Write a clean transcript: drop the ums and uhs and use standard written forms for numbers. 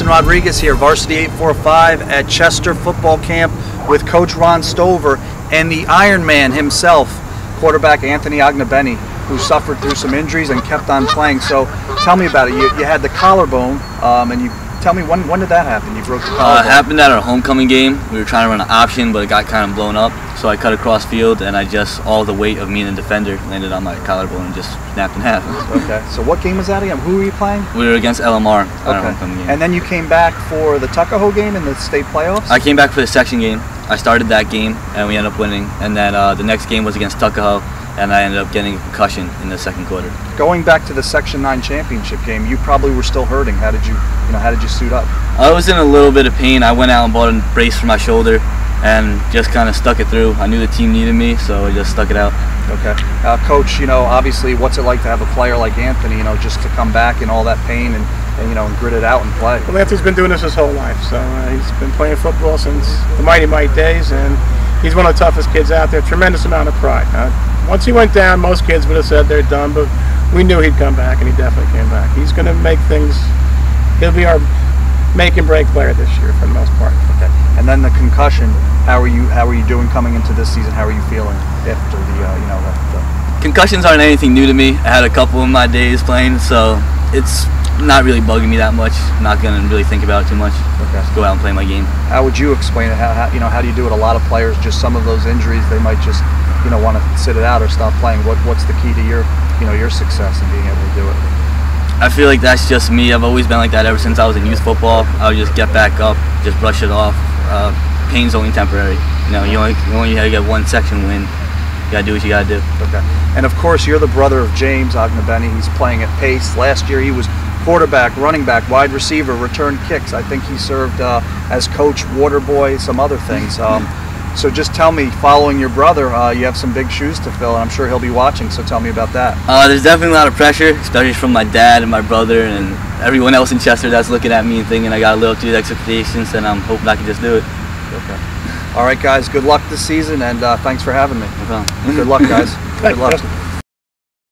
Rodriguez here, Varsity 845 at Chester Football Camp with Coach Ron Stover and the Iron Man himself, quarterback Anthony Agnabeni, who suffered through some injuries and kept on playing. So tell me about it. You had the collarbone, and you tell me when did that happen? You broke the collarbone. It happened at our homecoming game. We were trying to run an option, but it got kind of blown up. So I cut across field, and all the weight of me and the defender landed on my collarbone and just snapped in half. Okay. So what game was that again? Who were you playing? We were against LMR at our homecoming game. And then you came back for the Tuckahoe game in the state playoffs? I came back for the section game. I started that game, and we ended up winning. And then the next game was against Tuckahoe, and I ended up getting a concussion in the second quarter. Going back to the Section 9 championship game, you probably were still hurting. How did you suit up? I was in a little bit of pain. I went out and bought a brace for my shoulder and just kind of stuck it through. I knew the team needed me, so I just stuck it out. Okay. Coach, obviously, what's it like to have a player like Anthony, just to come back in all that pain and grit it out and play? Well, Anthony's been doing this his whole life, so he's been playing football since the Mighty Might days, and he's one of the toughest kids out there. Tremendous amount of pride. Once he went down, most kids would have said they're done, but we knew he'd come back, and he definitely came back. He's going to make things. He'll be our make and break player this year for the most part. Okay. And then the concussion. How are you doing coming into this season? How are you feeling after the Concussions aren't anything new to me. I had a couple of my days playing, so it's not really bugging me that much. I'm not going to really think about it too much. Okay. Just go out and play my game. How would you explain it? How do you do it? A lot of players, just some of those injuries, they might just want to sit it out or stop playing. What's the key to your success in being able to do it? I feel like that's just me. I've always been like that ever since I was in youth football. I would just get back up, just brush it off. Pain's only temporary. You only have to get one section win. You gotta do what you gotta do. Okay. And of course, you're the brother of James Agnabeni. He's playing at pace. Last year, he was quarterback, running back, wide receiver, return kicks. I think he served as coach, water boy, some other things. So just tell me, following your brother, you have some big shoes to fill, and I'm sure he'll be watching, so tell me about that. There's definitely a lot of pressure, especially from my dad and my brother and everyone else in Chester that's looking at me and thinking I got to live up to these expectations, and I'm hoping I can just do it. Okay. All right, guys, good luck this season, and thanks for having me. No problem. Good luck, guys. Good luck.